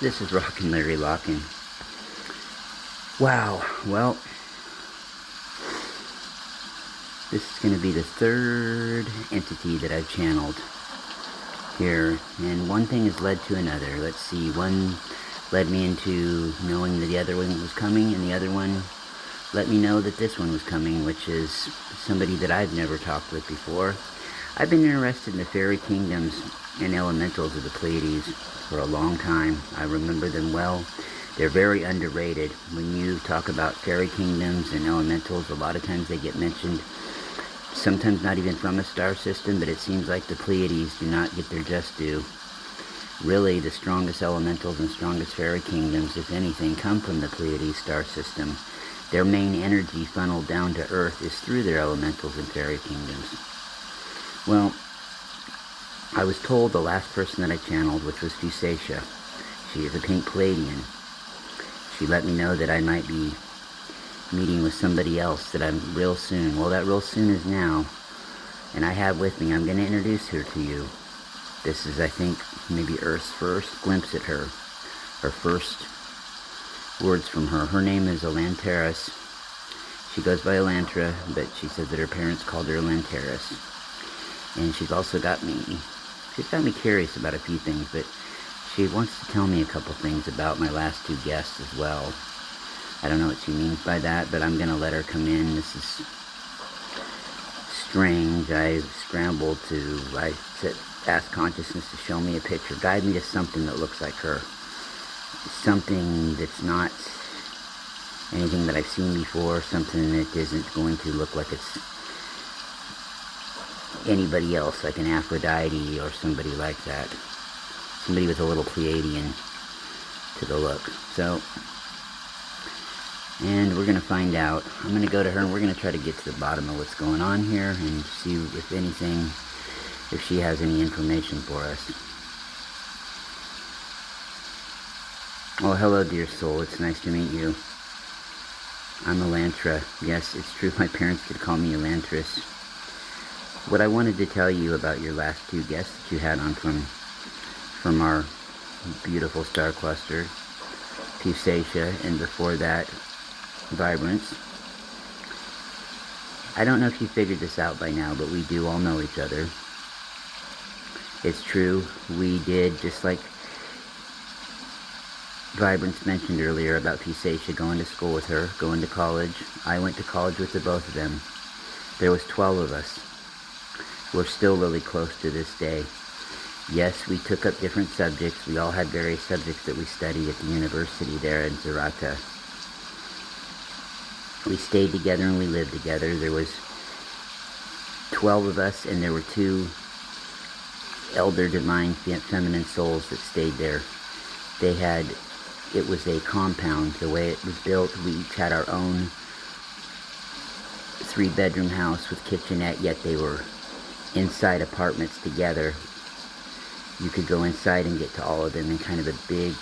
This is Rockin' Larry Lockin'. Wow, well, this is going to be the third entity that I've channeled here, and one thing has led to another. Let's see, one led me into knowing that the other one was coming, and the other one let me know that this one was coming, which is somebody that I've never talked with before. I've been interested in the fairy kingdoms and elementals of the Pleiades for a long time. I remember them well. They're very underrated. When you talk about fairy kingdoms and elementals, a lot of times they get mentioned, sometimes not even from a star system, but it seems like the Pleiades do not get their just due. Really, the strongest elementals and strongest fairy kingdoms, if anything, come from the Pleiades star system. Their main energy funneled down to Earth is through their elementals and fairy kingdoms. Well, I was told the last person that I channeled, which was Peiadian. She is a pink Pleiadian. She let me know that I might be meeting with somebody else that I'm real soon. Well, that real soon is now. And I have with me, I'm going to introduce her to you. This is, I think, maybe Earth's first glimpse at her. Her first words from her. Her name is Elantares. She goes by Elantra, but she said that her parents called her Elantares. And she's got me curious about a few things, but she wants to tell me a couple things about my last two guests as well. I don't know what she means by that, but I'm going to let her come in. This is strange. I scrambled to, ask consciousness to show me a picture, guide me to something that looks like her. Something that's not anything that I've seen before, something that isn't going to look like it's anybody else, like an Aphrodite or somebody like that. Somebody with a little Pleiadian to the look. So, and we're going to find out. I'm going to go to her and we're going to try to get to the bottom of what's going on here and see if anything, if she has any information for us. Oh, hello, dear soul. It's nice to meet you. I'm Elantra. Yes, it's true. My parents could call me Elantress. What I wanted to tell you about your last two guests that you had on from our beautiful star cluster, Peiadian, and before that, Vibrance. I don't know if you figured this out by now, but we do all know each other. It's true. We did, just like Vibrance mentioned earlier about Peiadian going to school with her, going to college. I went to college with the both of them. There was 12 of us. We're still really close to this day. Yes, we took up different subjects. We all had various subjects that we studied at the university there in Zarata. We stayed together and we lived together. There was 12 of us, and there were two elder divine feminine souls that stayed there. It was a compound. The way it was built, we each had our own 3-bedroom house with kitchenette, yet they were inside apartments together. You could go inside and get to all of them in kind of a big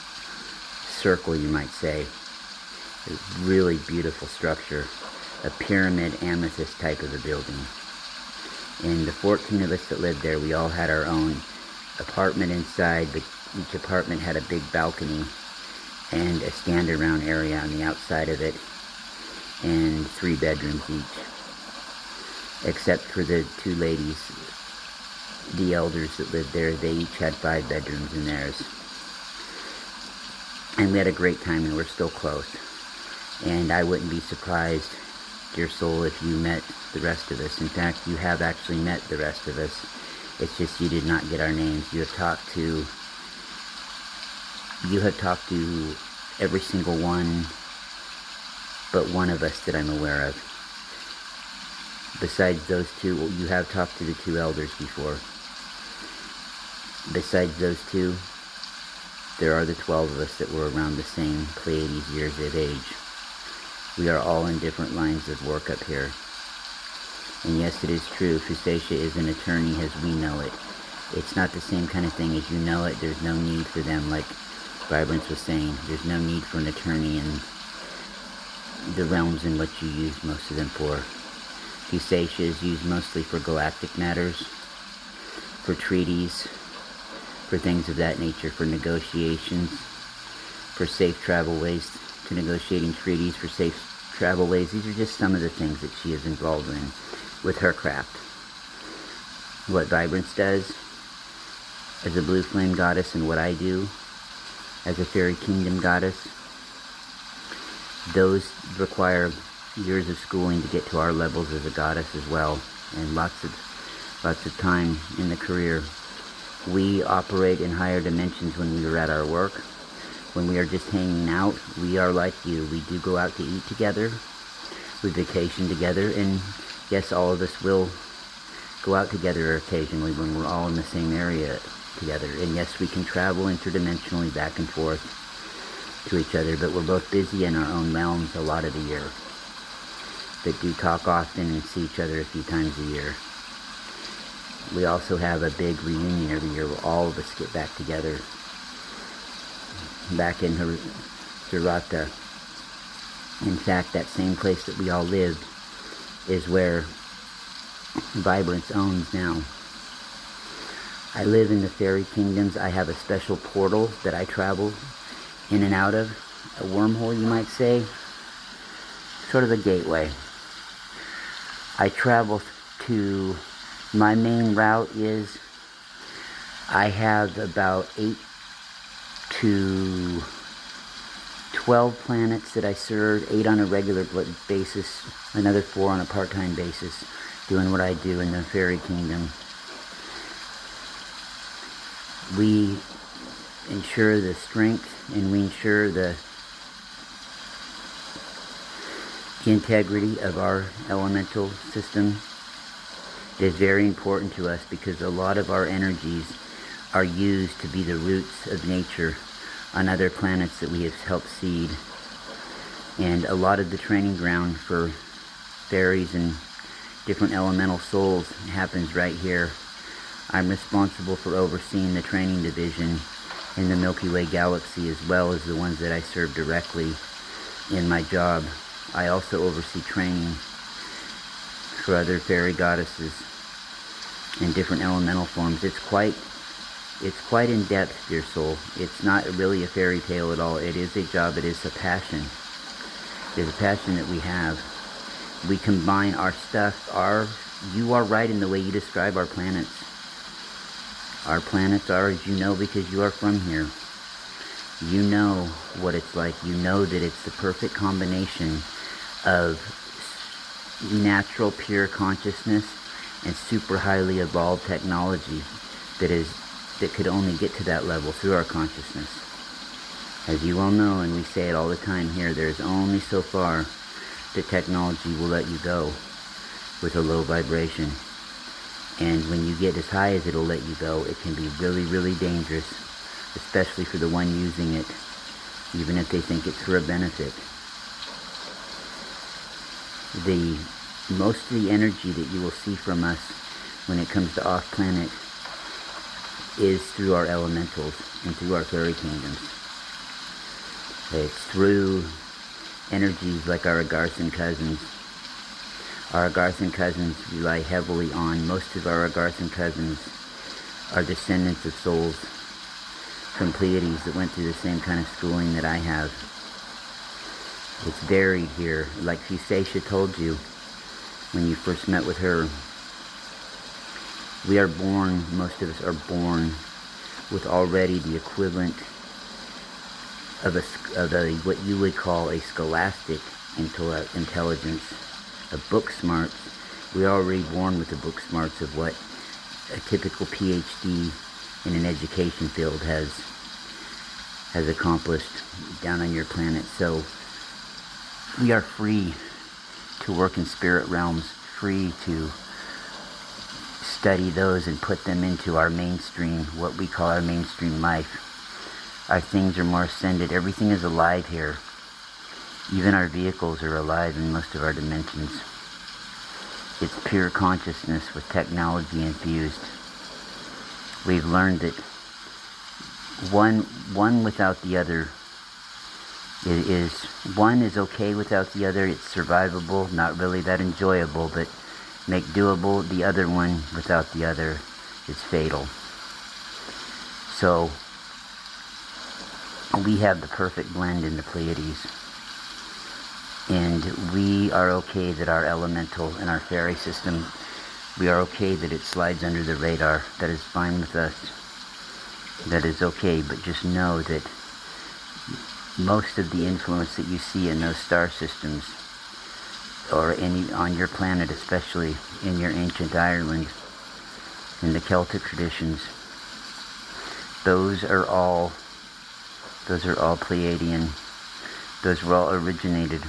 circle, you might say. A really beautiful structure. A pyramid amethyst type of a building. And the 14 of us that lived there, we all had our own apartment inside, but each apartment had a big balcony and a stand-around area on the outside of it, and 3 bedrooms each. Except for the two ladies, the elders that lived there, they each had 5 bedrooms in theirs. And we had a great time, and we're still close. And I wouldn't be surprised, dear soul, if you met the rest of us. In fact, you have actually met the rest of us. It's just you did not get our names. You have talked to every single one but one of us that I'm aware of. Besides those two, you have talked to the 2 elders before. Besides those 2, there are the 12 of us that were around the same Pleiades years of age. We are all in different lines of work up here. And yes, it is true, Peiadian is an attorney as we know it. It's not the same kind of thing as you know it. There's no need for them, like Vibrance was saying. There's no need for an attorney in the realms in which you use most of them for. Peiadian is used mostly for galactic matters, for treaties, for things of that nature, for negotiations, for safe travelways, to negotiating treaties for safe travelways. These are just some of the things that she is involved in with her craft. What Vibrance does as a blue flame goddess, and what I do as a fairy kingdom goddess, those require years of schooling to get to our levels as a goddess as well, and lots of time in the career. We operate in higher dimensions when we are at our work. When we are just hanging out, we are like you. We do go out to eat together, we vacation together, and yes, all of us will go out together occasionally when we're all in the same area together. And yes, we can travel interdimensionally back and forth to each other, but we're both busy in our own realms a lot of the year, but do talk often and see each other a few times a year. We also have a big reunion every year where all of us get back together back in Hirata. In fact, that same place that we all lived is where Vibrance owns now. I live in the fairy kingdoms. I have a special portal that I travel in and out of, a wormhole you might say, sort of a gateway. I travel to, my main route is, I have about 8 to 12 planets that I serve, 8 on a regular basis, another 4 on a part-time basis, doing what I do in the fairy kingdom. We ensure the strength, and we ensure the integrity of our elemental system. It is very important to us because a lot of our energies are used to be the roots of nature on other planets that we have helped seed. And a lot of the training ground for fairies and different elemental souls happens right here. I'm responsible for overseeing the training division in the Milky Way galaxy, as well as the ones that I serve directly in my job. I also oversee training for other fairy goddesses in different elemental forms. It's quite in depth, dear soul. It's not really a fairy tale at all. It is a job. It is a passion. It is a passion that we have. We combine our stuff. You are right in the way you describe our planets. Our planets are, as you know, because you are from here. You know what it's like. You know that it's the perfect combination of natural, pure consciousness and super highly evolved technology that could only get to that level through our consciousness. As you all know, and we say it all the time here, there's only so far that technology will let you go with a low vibration. And when you get as high as it'll let you go, it can be really, really dangerous, especially for the one using it, even if they think it's for a benefit. Most of the energy that you will see from us when it comes to off-planet is through our elementals and through our fairy kingdoms. It's through energies like our Agarthan cousins. Our Agarthan cousins rely heavily on, most of our Agarthan cousins are descendants of souls from Pleiades that went through the same kind of schooling that I have. It's varied here. Like Fusacia told you when you first met with her, we are born, most of us are born with already the equivalent of what you would call a scholastic intelligence, a book smarts. We're already born with the book smarts of what a typical PhD in an education field has accomplished down on your planet. So we are free to work in spirit realms, free to study those and put them into our mainstream, what we call our mainstream life. Our things are more ascended. Everything is alive here. Even our vehicles are alive in most of our dimensions. It's pure consciousness with technology infused. We've learned that one without the other one is okay without the other. It's survivable, not really that enjoyable, but make doable. The other one without the other is fatal. So we have the perfect blend in the Pleiades. And we are okay that our elemental and our fairy system, we are okay that it slides under the radar. That is fine with us. That is okay, but just know that most of the influence that you see in those star systems, or on your planet, especially in your ancient Ireland, in the Celtic traditions, those are all Pleiadian. Those were all originated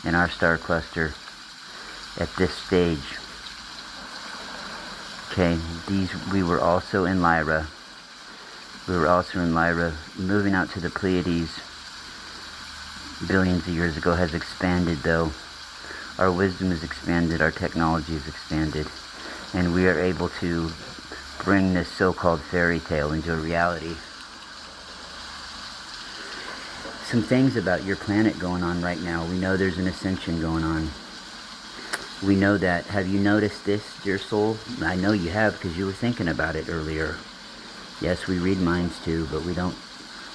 in our star cluster at this stage. Okay, we were also in Lyra. Moving out to the Pleiades billions of years ago has expanded, though. Our wisdom has expanded, our technology has expanded, and we are able to bring this so-called fairy tale into a reality. Some things about your planet going on right now. We know there's an ascension going on. We know that. Have you noticed this, dear soul? I know you have, because you were thinking about it earlier. Yes, we read minds too, but we don't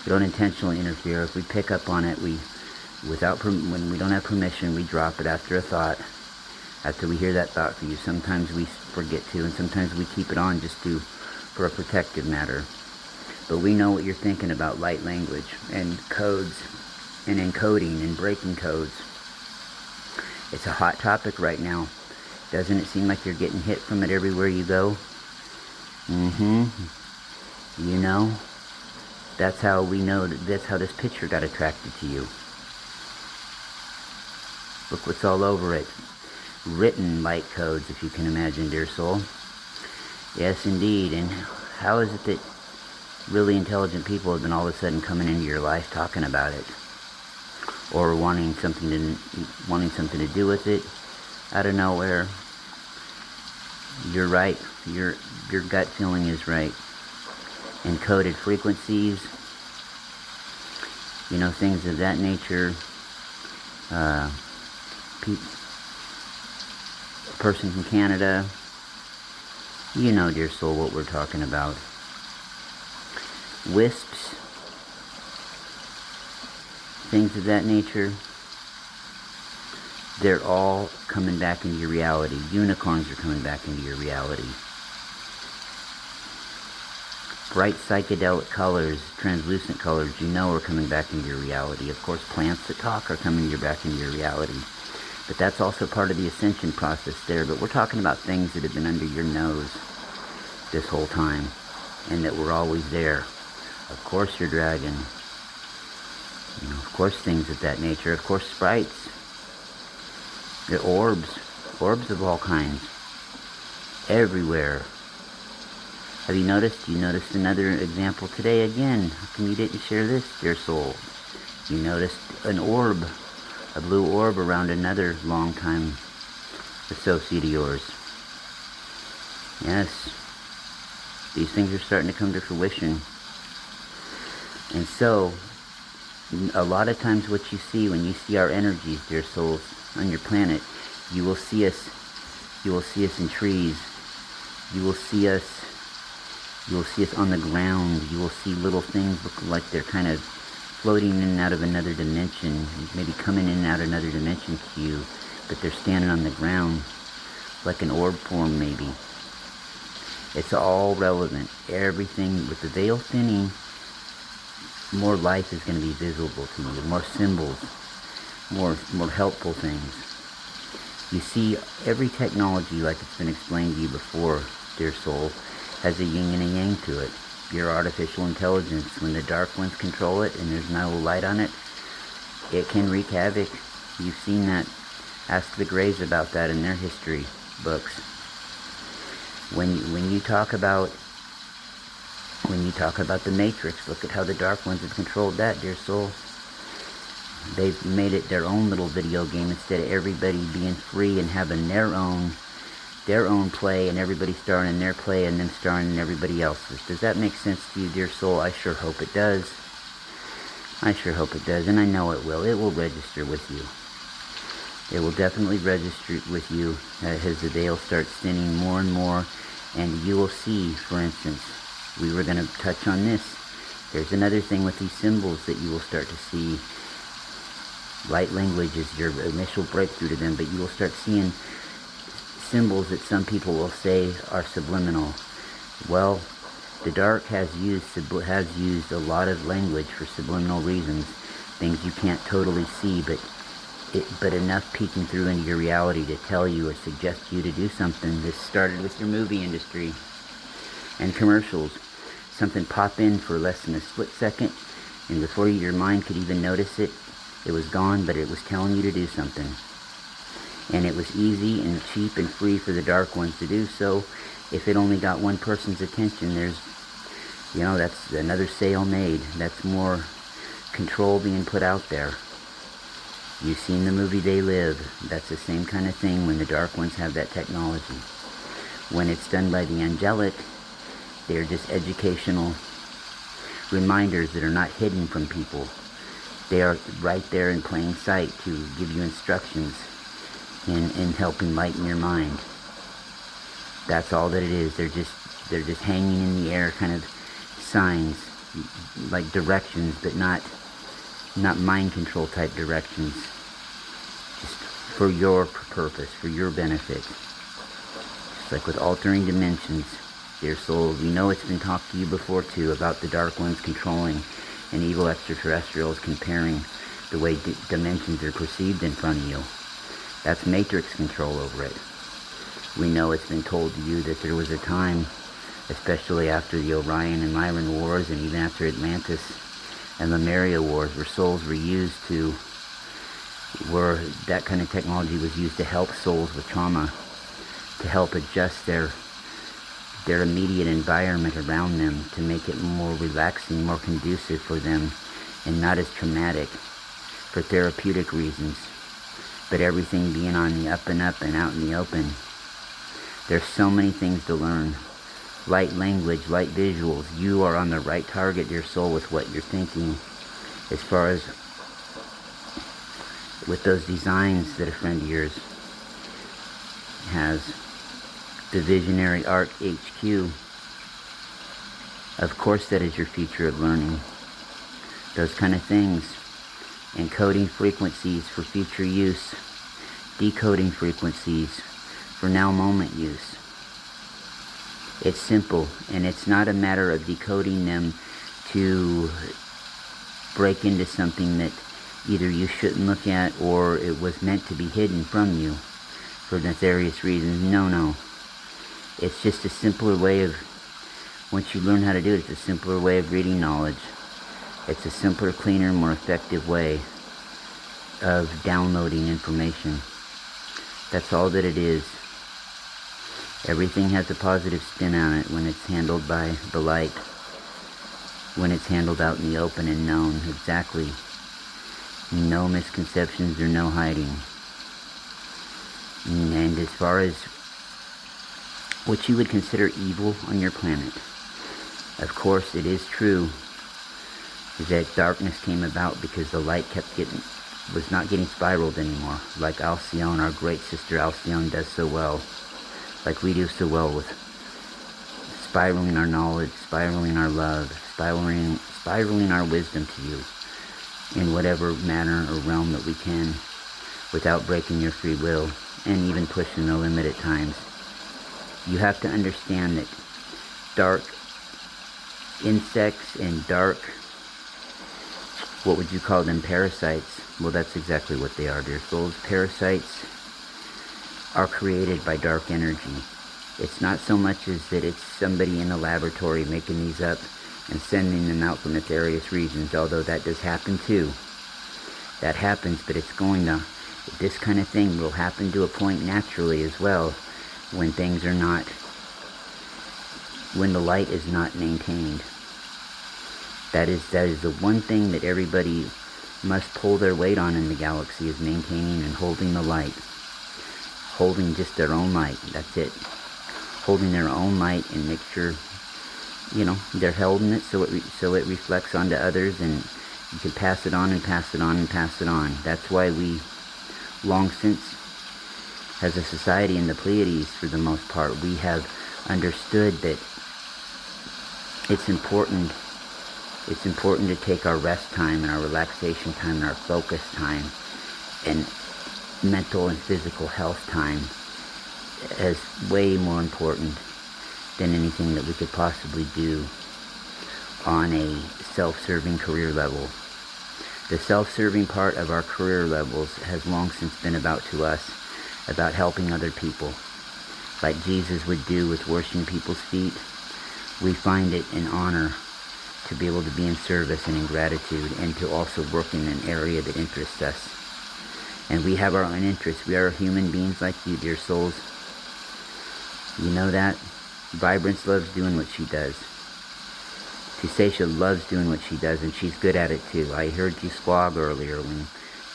intentionally interfere. If we pick up on it, when we don't have permission, we drop it after a thought. After we hear that thought for you, sometimes we forget to, and sometimes we keep it on just for a protective matter. But we know what you're thinking about light language and codes and encoding and breaking codes. It's a hot topic right now. Doesn't it seem like you're getting hit from it everywhere you go? You know, that's how we know that's how this picture got attracted to you. Look what's all over it. Written light codes, if you can imagine, dear soul. Yes, indeed. And how is it that really intelligent people have been all of a sudden coming into your life talking about it? Or wanting something to do with it out of nowhere? You're right. Your gut feeling is right. Encoded frequencies, things of that nature. A person from Canada, dear soul, what we're talking about. Wisps, things of that nature, they're all coming back into your reality. Unicorns are coming back into your reality. Bright psychedelic colors, translucent colors, are coming back into your reality. Of course, plants that talk are coming back into your reality. But that's also part of the ascension process there. But we're talking about things that have been under your nose this whole time, and that were always there. Of course, your dragon. Of course, things of that nature. Of course, sprites. The orbs of all kinds, everywhere. Have you noticed? You noticed another example today again. How come you didn't share this, dear soul? You noticed an orb, a blue orb around another long-time associate of yours. Yes, these things are starting to come to fruition. And so, a lot of times what you see when you see our energies, dear souls, on your planet, you will see us in trees. You will see us on the ground. You will see little things look like they're kind of floating in and out of another dimension, maybe coming in and out of another dimension to you, but they're standing on the ground, like an orb form maybe. It's all relevant. Everything, with the veil thinning, more life is going to be visible to you, more symbols, more helpful things. You see, every technology, like it's been explained to you before, dear soul, has a yin and a yang to it. Your artificial intelligence, when the dark ones control it and there's no light on it, it can wreak havoc. You've seen that. Ask the Greys about that in their history books. When you talk about the Matrix, look at how the dark ones have controlled that, dear soul. They've made it their own little video game instead of everybody being free and having their own play, and everybody starring in their play and them starring in everybody else's. Does that make sense to you, dear soul? I sure hope it does. I sure hope it does, and I know it will. It will register with you. It will definitely register with you as the veil starts thinning more and more, and you will see, for instance, we were going to touch on this There's another thing with these symbols that you will start to see. Light language is your initial breakthrough to them, but you will start seeing symbols that some people will say are subliminal. Well, the dark has used a lot of language for subliminal reasons, things you can't totally see, but enough peeking through into your reality to tell you or suggest you to do something. This started with your movie industry and commercials. Something pop in for less than a split second, and before your mind could even notice it, it was gone, but it was telling you to do something. And it was easy and cheap and free for the dark ones to do so. If it only got one person's attention, that's another sale made. That's more control being put out there. You've seen the movie They Live. That's the same kind of thing when the dark ones have that technology. When it's done by the angelic, they're just educational reminders that are not hidden from people. They are right there in plain sight to give you instructions and help enlighten your mind. That's all that it is. They're just hanging in the air, kind of signs, like directions, but not mind control type directions. Just for your purpose, for your benefit. Just like with altering dimensions. Dear soul, we know it's been talked to you before too about the dark ones controlling and evil extraterrestrials comparing the way dimensions are perceived in front of you. That's matrix control over it. We know it's been told to you that there was a time, especially after the Orion and Lyran wars and even after Atlantis and Lemuria wars, where souls were used where that kind of technology was used to help souls with trauma, to help adjust their immediate environment around them, to make it more relaxing, more conducive for them, and not as traumatic, for therapeutic reasons. But everything being on the up and out in the open. There's so many things to learn. Light language, light visuals. You are on the right target, dear soul, with what you're thinking. As far as with those designs that a friend of yours has. The Visionary Art HQ. Of course that is your future of learning. Those kind of things. Encoding frequencies for future use. Decoding frequencies for now moment use. It's simple, and it's not a matter of decoding them to break into something that either you shouldn't look at or it was meant to be hidden from you for nefarious reasons. No. It's just a simpler way of, once you learn how to do it, it's a simpler way of reading knowledge. It's a simpler, cleaner, more effective way of downloading information. That's all that it is. Everything has a positive spin on it when it's handled by the light. When it's handled out in the open and known exactly. No misconceptions or no hiding. And as far as what you would consider evil on your planet, of course it is true that darkness came about because the light was not getting spiraled anymore, like Alcyone, our great sister Alcyone, does so well, like we do so well with spiraling our knowledge, spiraling our love, spiraling our wisdom to you in whatever manner or realm that we can, without breaking your free will and even pushing the limit at times. You have to understand that dark insects and dark, what would you call them, parasites? Well, that's exactly what they are, dear souls. Parasites are created by dark energy. It's not so much as that it's somebody in a laboratory making these up and sending them out for nefarious reasons, although that does happen too. That happens, but it's going to, this kind of thing will happen to a point naturally as well, when things are not, when the light is not maintained. That is the one thing that everybody must pull their weight on in the galaxy, is maintaining and holding the light. Holding just their own light, that's it. Holding their own light and make sure, they're holding it so it reflects onto others, and you can pass it on and pass it on and pass it on. That's why we, long since, as a society in the Pleiades, for the most part, we have understood that it's important It's important to take our rest time and our relaxation time and our focus time and mental and physical health time as way more important than anything that we could possibly do on a self-serving career level. The self-serving part of our career levels has long since been about helping other people. Like Jesus would do with washing people's feet, we find it an honor to be able to be in service and in gratitude, and to also work in an area that interests us. And we have our own interests. We are human beings like you, dear souls. You know that? Vibrance loves doing what she does. Tusacia loves doing what she does, and she's good at it too. I heard you squawk earlier when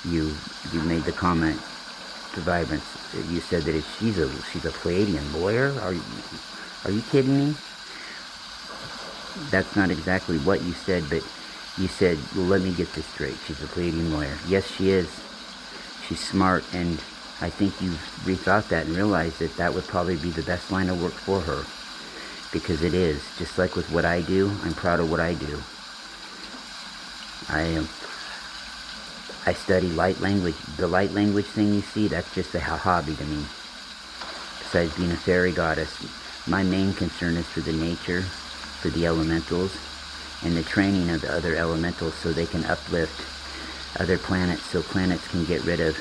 you made the comment to Vibrance. You said that she's a Pleiadian lawyer. Are you kidding me? That's not exactly what you said, but you said, well, let me get this straight. She's a Pleiadian lawyer. Yes, she is. She's smart, and I think you've rethought that and realized that that would probably be the best line of work for her. Because it is. Just like with what I do, I'm proud of what I do. I study light language. The light language thing you see, that's just a hobby to me. Besides being a fairy goddess, my main concern is for the nature, for the elementals, and the training of the other elementals so they can uplift other planets, so planets can get rid of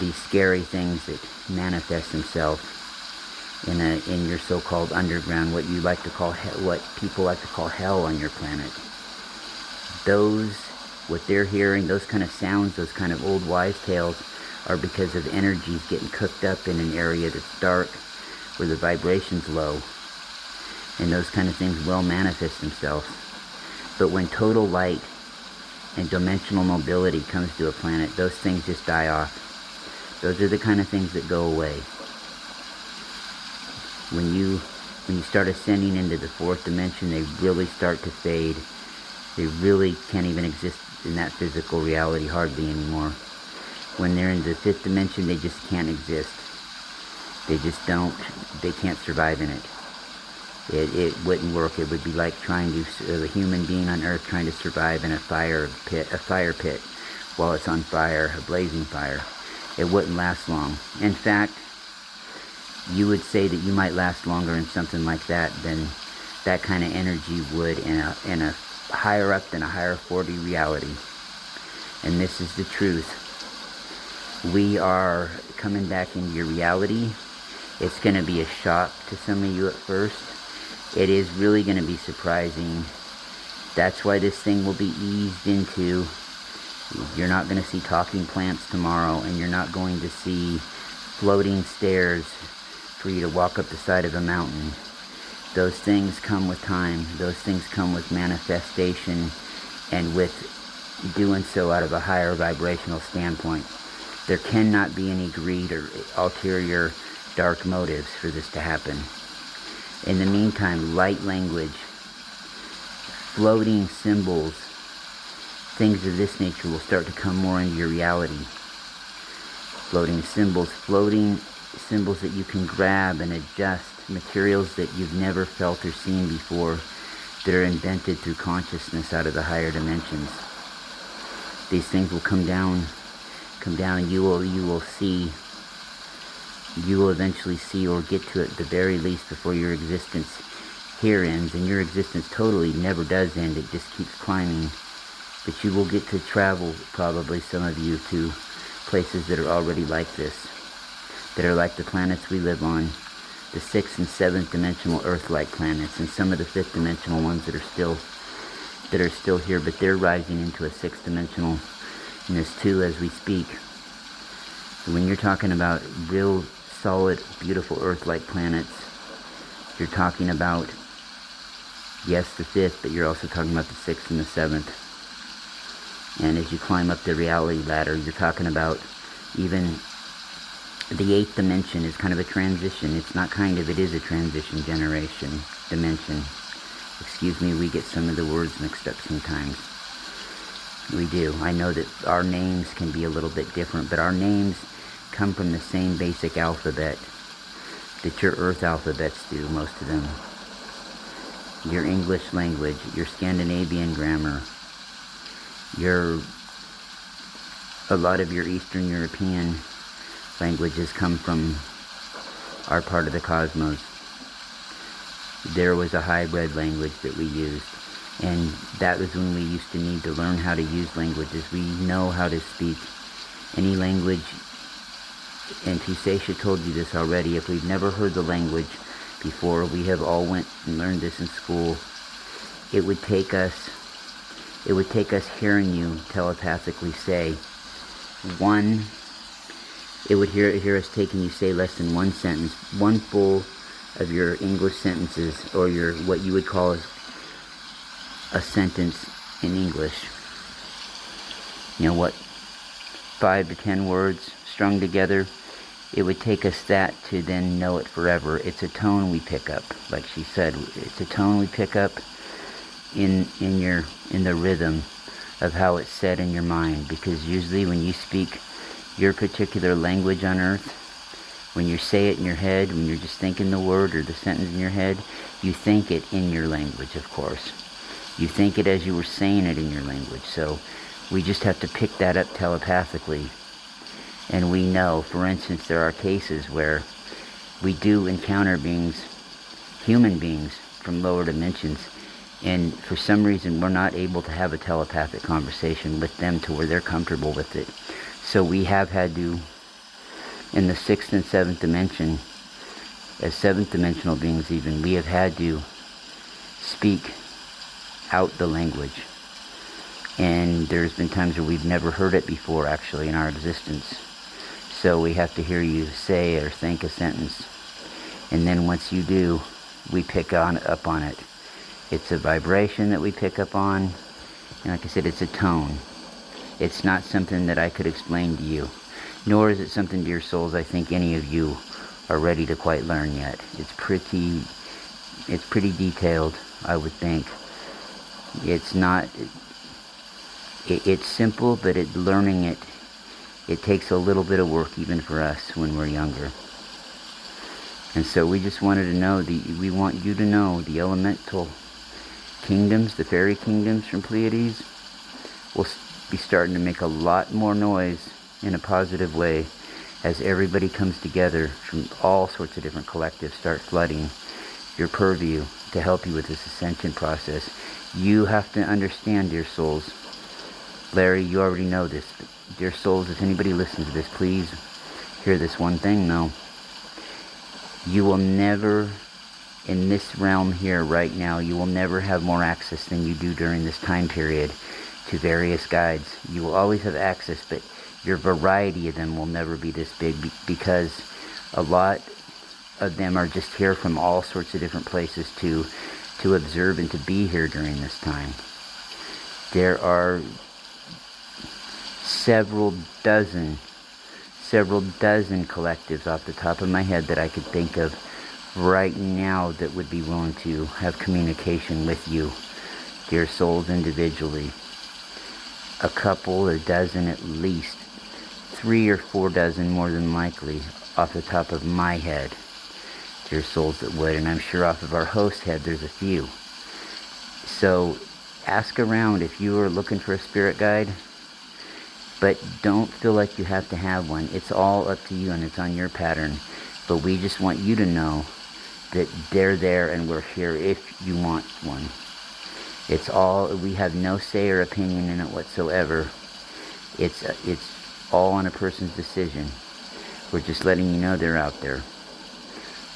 these scary things that manifest themselves in your so-called underground, what people like to call hell on your planet. What they're hearing, those kind of sounds, those kind of old wives' tales, are because of energies getting cooked up in an area that's dark, where the vibration's low, and those kind of things will manifest themselves. But when total light and dimensional mobility comes to a planet, those things just die off. Those are the kind of things that go away. When you start ascending into the fourth dimension, they really start to fade. They really can't even exist in that physical reality hardly anymore. When they're in the fifth dimension, they just can't exist. They can't survive in it. It wouldn't work. It would be like a human being on Earth trying to survive in a fire pit while it's on fire, a blazing fire. It wouldn't last long. In fact, you would say that you might last longer in something like that than that kind of energy would in a higher up than a higher 40 reality. And this is the truth. We are coming back into your reality. It's going to be a shock to some of you at first. It is really going to be surprising. That's why this thing will be eased into. You're not going to see talking plants tomorrow, and you're not going to see floating stairs for you to walk up the side of a mountain. Those things come with time. Those things come with manifestation, and with doing so out of a higher vibrational standpoint. There cannot be any greed or ulterior dark motives for this to happen. In the meantime, light language, floating symbols, things of this nature will start to come more into your reality. Floating symbols that you can grab and adjust, materials that you've never felt or seen before, that are invented through consciousness out of the higher dimensions. These things will come down, and you will eventually see, or get to it at the very least before your existence here ends. And your existence totally never does end, it just keeps climbing. But you will get to travel, probably some of you, to places that are already like this, that are like the planets we live on, the 6th and 7th dimensional Earth-like planets, and some of the 5th dimensional ones that are still here, but they're rising into a 6th dimensionalness too as we speak. When you're talking about real solid, beautiful Earth-like planets, you're talking about, yes, the 5th, but you're also talking about the 6th and the 7th. And as you climb up the reality ladder, you're talking about even the 8th dimension is kind of a transition. It's not kind of, it is a transition dimension. Excuse me, we get some of the words mixed up sometimes. We do. I know that our names can be a little bit different, but our names come from the same basic alphabet that your Earth alphabets do, most of them. your English language, your Scandinavian grammar, a lot of your Eastern European languages come from our part of the cosmos. There was a hybrid language that we used, and that was when we used to need to learn how to use languages. We know how to speak any language, and Tisesha told you this already. If we've never heard the language before, we have all went and learned this in school. It would take us hearing you telepathically say one. It would hear us taking you say less than one sentence, one full of your English sentences, or your what you would call a sentence in English. You know what? 5 to 10 words strung together. It would take us that to then know it forever. It's a tone we pick up, like she said. It's a tone we pick up in the rhythm of how it's said in your mind. Because usually when you speak your particular language on Earth, when you say it in your head, when you're just thinking the word or the sentence in your head, you think it in your language, of course. You think it as you were saying it in your language. So we just have to pick that up telepathically. And we know, for instance, there are cases where we do encounter beings, human beings from lower dimensions, and for some reason we're not able to have a telepathic conversation with them to where they're comfortable with it. So we have had to, in the 6th and 7th dimension, as 7th dimensional beings even, we have had to speak out the language. And there's been times where we've never heard it before, actually, in our existence. So we have to hear you say or think a sentence. And then once you do, we pick up on it. It's a vibration that we pick up on. And like I said, it's a tone. It's not something that I could explain to you. Nor is it something, dear souls, I think any of you are ready to quite learn yet. It's pretty detailed, I would think. It's not... It's simple, but learning it takes a little bit of work even for us when we're younger. And so we just wanted to know, we want you to know the elemental kingdoms, the fairy kingdoms from Pleiades, will be starting to make a lot more noise in a positive way as everybody comes together from all sorts of different collectives, start flooding your purview to help you with this ascension process. You have to understand, dear souls. Larry, you already know this. But dear souls, if anybody listens to this, please hear this one thing, though. You will never, in this realm here right now, you will never have more access than you do during this time period to various guides. You will always have access, but your variety of them will never be this big because a lot of them are just here from all sorts of different places to observe and to be here during this time. There are several dozen collectives off the top of my head that I could think of right now that would be willing to have communication with you, dear souls, individually. A couple, a dozen at least, 3 or 4 dozen more than likely off the top of my head, dear souls, that would, and I'm sure off of our host's head there's a few. So ask around if you are looking for a spirit guide. But don't feel like you have to have one. It's all up to you and it's on your pattern. But we just want you to know that they're there and we're here if you want one. It's all, we have no say or opinion in it whatsoever. It's all on a person's decision. We're just letting you know they're out there.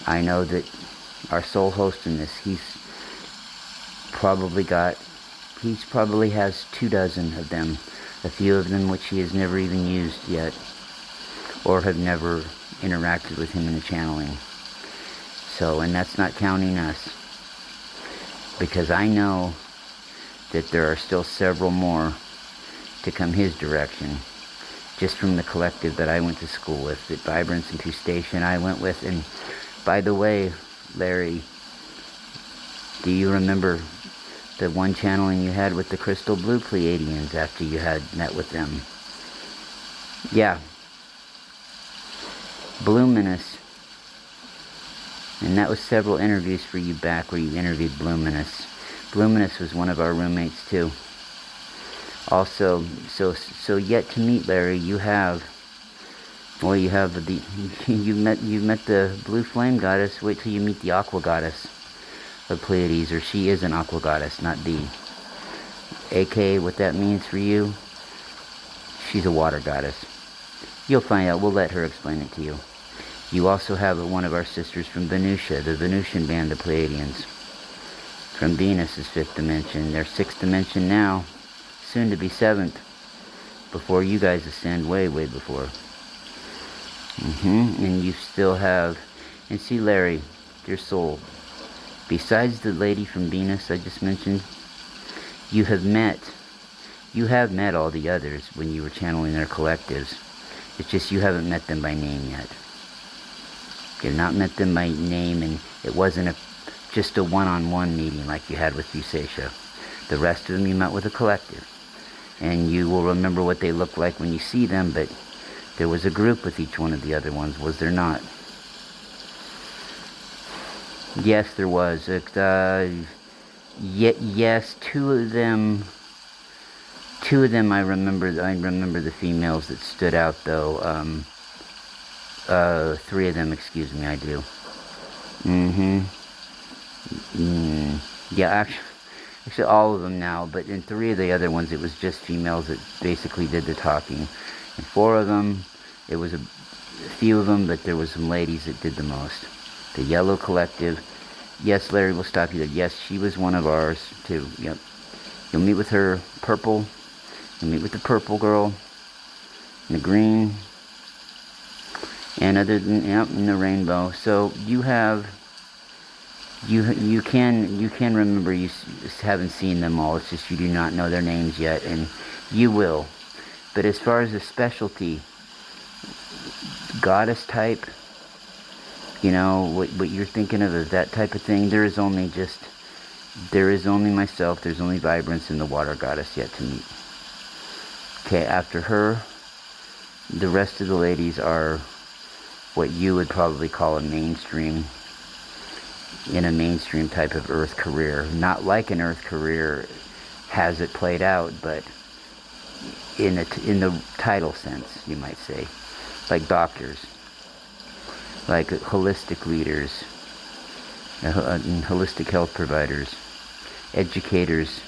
I know that our sole host in this, he probably has 2 dozen of them. A few of them which he has never even used yet, or have never interacted with him in the channeling. So, and that's not counting us, because I know that there are still several more to come his direction, just from the collective that I went to school with, that Vibrance and Two Station I went with. And by the way, Larry, do you remember the one channeling you had with the crystal blue Pleiadians after you had met with them? Yeah. Bluminous And that was several interviews for you back where you interviewed Bluminous. Bluminous was one of our roommates too. Also, so yet to meet Larry, you have the you met the Blue Flame Goddess. Wait till you meet the Aqua Goddess of Pleiades, or she is an Aqua Goddess, not the. AKA, what that means for you, she's a water goddess. You'll find out. We'll let her explain it to you. You also have one of our sisters from Venusia, the Venusian band of Pleiadians. From Venus's 5th dimension. They're 6th dimension now. Soon to be 7th. Before you guys ascend, way before. And you still have... And see, Larry, your soul. Besides the lady from Venus I just mentioned, you have met all the others when you were channeling their collectives. It's just you haven't met them by name yet. You've not met them by name, and it wasn't just a one-on-one meeting like you had with Fusacia. The rest of them you met with a collective. And you will remember what they look like when you see them, but there was a group with each one of the other ones, was there not? Yes, there was. Yes, two of them I remember the females that stood out though. 3 of them, excuse me, I do. Yeah, actually all of them now, but in 3 of the other ones it was just females that basically did the talking. In 4 of them, it was a few of them, but there was some ladies that did the most. The Yellow Collective. Yes, Larry, will stop you there. Yes, she was one of ours, too. Yep. You'll meet with her. Purple. You'll meet with the purple girl. And the green. And other than, yep, and the rainbow. So, you have... You can remember you haven't seen them all. It's just you do not know their names yet. And you will. But as far as the specialty... Goddess type... You know, what you're thinking of is that type of thing. There is only myself, there's only Vibrance and the Water Goddess yet to meet. Okay, after her, the rest of the ladies are what you would probably call in a mainstream type of Earth career. Not like an Earth career has it played out, but in the title sense, you might say. Like doctors. Like holistic leaders, holistic health providers, educators,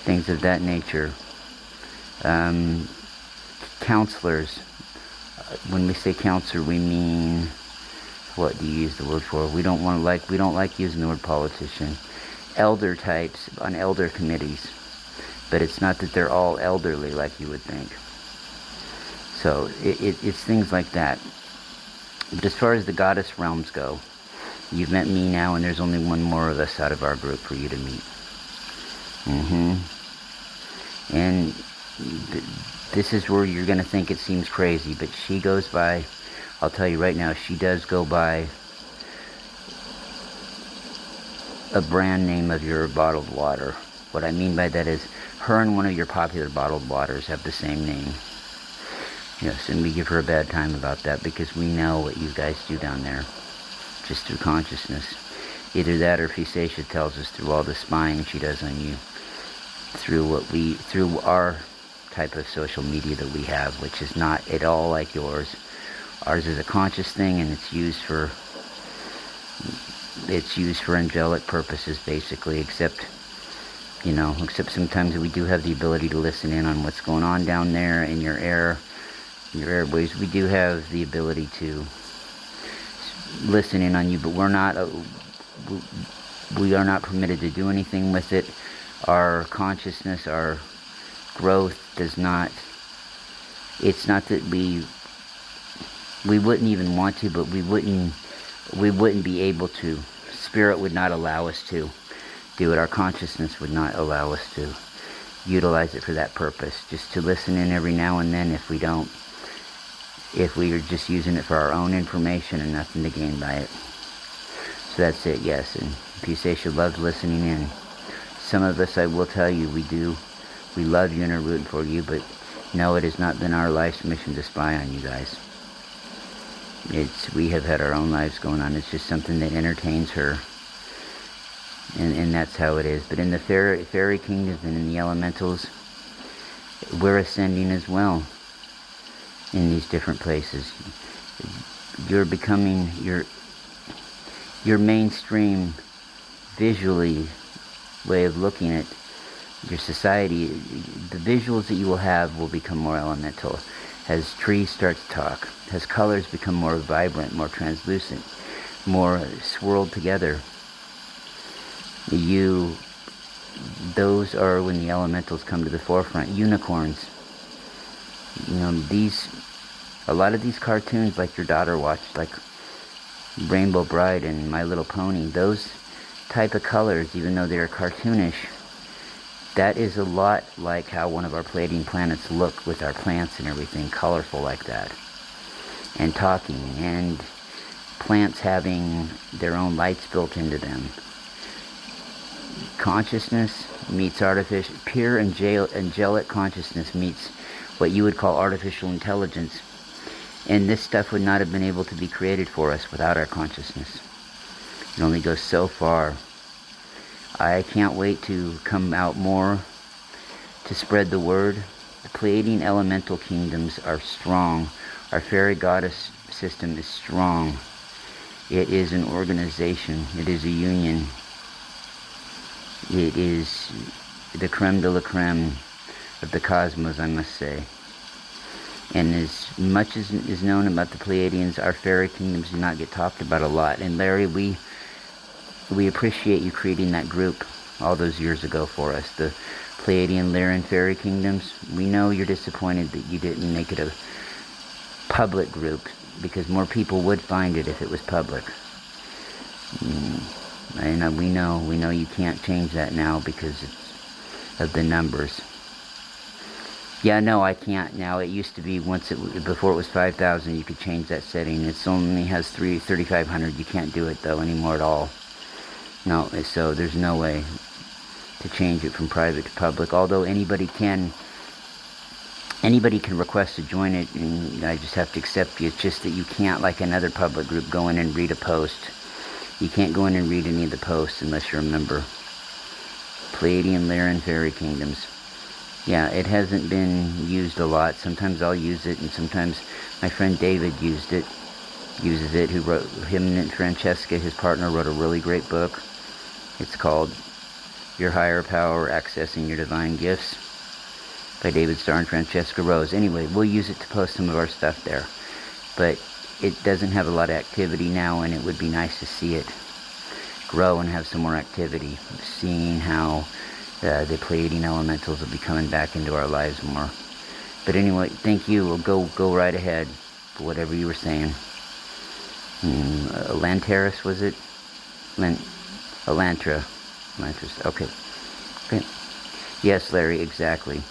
things of that nature, counselors. When we say counselor, we mean, what do you use the word for? We don't like using the word politician. Elder types on elder committees, but it's not that they're all elderly like you would think. So it's things like that. But as far as the goddess realms go, you've met me now, and there's only one more of us out of our group for you to meet. And this is where you're going to think it seems crazy, but she goes by, I'll tell you right now, she does go by a brand name of your bottled water. What I mean by that is, her and one of your popular bottled waters have the same name. Yes, and we give her a bad time about that because we know what you guys do down there, just through consciousness. Either that or Fusacia tells us through all the spying she does on you, through our type of social media that we have, which is not at all like yours. Ours is a conscious thing, and it's used for angelic purposes, basically, except sometimes we do have the ability to listen in on what's going on down there in your airways. We do have the ability to listen in on you, but we are not permitted to do anything with it. Our consciousness, our growth does not, it's not that we wouldn't even want to, but we wouldn't be able to. Spirit would not allow us to do it. Our consciousness would not allow us to utilize it for that purpose. Just to listen in every now and then if we are just using it for our own information and nothing to gain by it. So that's it, yes. And Fusacia loves listening in. Some of us, I will tell you, we love you and are rooting for you, but no, it has not been our life's mission to spy on you guys. We have had our own lives going on. It's just something that entertains her. And that's how it is. But in the fairy kingdoms and in the elementals, we're ascending as well in these different places. You're becoming your mainstream visually way of looking at your society. The visuals that you will have will become more elemental as trees start to talk, as colors become more vibrant, more translucent, more swirled together. Those are when the elementals come to the forefront. Unicorns. A lot of these cartoons, like your daughter watched, like Rainbow Bride and My Little Pony, those type of colors, even though they're cartoonish, that is a lot like how one of our Pleiadian planets look with our plants and everything, colorful like that. And talking, and plants having their own lights built into them. Consciousness meets artificial, pure angelic consciousness meets what you would call artificial intelligence. And this stuff would not have been able to be created for us without our consciousness. It only goes so far. I can't wait to come out more to spread the word. The Pleiadian elemental kingdoms are strong. Our fairy goddess system is strong. It is an organization. It is a union. It is the creme de la creme of the cosmos, I must say. And as much as is known about the Pleiadians, our fairy kingdoms do not get talked about a lot. And Larry, we appreciate you creating that group all those years ago for us, the Pleiadian Lyran fairy kingdoms. We know you're disappointed that you didn't make it a public group, because more people would find it if it was public. And we know you can't change that now because of the numbers. Yeah, no, I can't now. It used to be before it was 5,000, you could change that setting. It only has 3,500. You can't do it though anymore at all. No, so there's no way to change it from private to public. Although anybody can request to join it, and I just have to accept you. It's just that you can't, like another public group, go in and read a post. You can't go in and read any of the posts unless you're a member. Pleiadian Lyran fairy kingdoms. Yeah, it hasn't been used a lot. Sometimes I'll use it, and sometimes my friend David uses it, him and Francesca, his partner, wrote a really great book. It's called Your Higher Power, Accessing Your Divine Gifts, by David Starr and Francesca Rose. Anyway, we'll use it to post some of our stuff there. But it doesn't have a lot of activity now, and it would be nice to see it grow and have some more activity, seeing how the Pleiadian elementals will be coming back into our lives more. But anyway, thank you. We'll go right ahead for whatever you were saying. Elantares, was it? Elantares. Okay. Yes, Larry, exactly.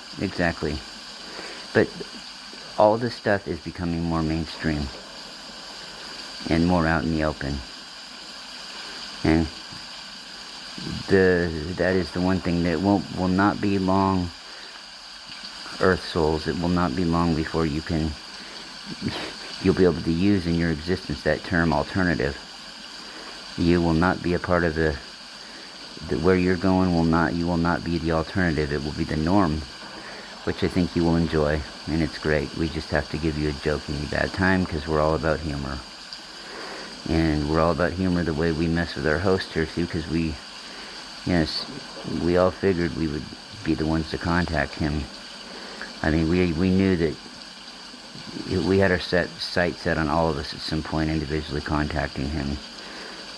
But all this stuff is becoming more mainstream and more out in the open. And that is the one thing that will not be long, Earth souls. It will not be long before you'll be able to use in your existence that term alternative. You will not be a part of where you're going. You will not be the alternative. It will be the norm, which I think you will enjoy, and it's great. We just have to give you a jokingly bad time because we're all about humor. And we're all about humor the way we mess with our host here too, because we all figured we would be the ones to contact him. I mean, we knew that we had our sight set on all of us at some point individually contacting him.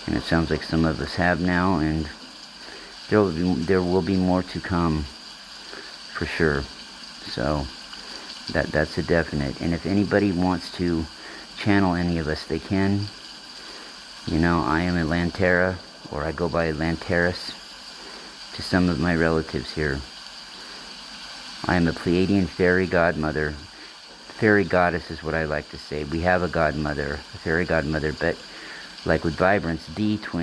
And it sounds like some of us have now, and there will be more to come for sure. So that's a definite. And if anybody wants to channel any of us, they can. I am Elantares, or I go by Elantares to some of my relatives here. I am a Pleiadian fairy godmother. Fairy goddess is what I like to say. We have a godmother, a fairy godmother, but like with Vibrance, the twin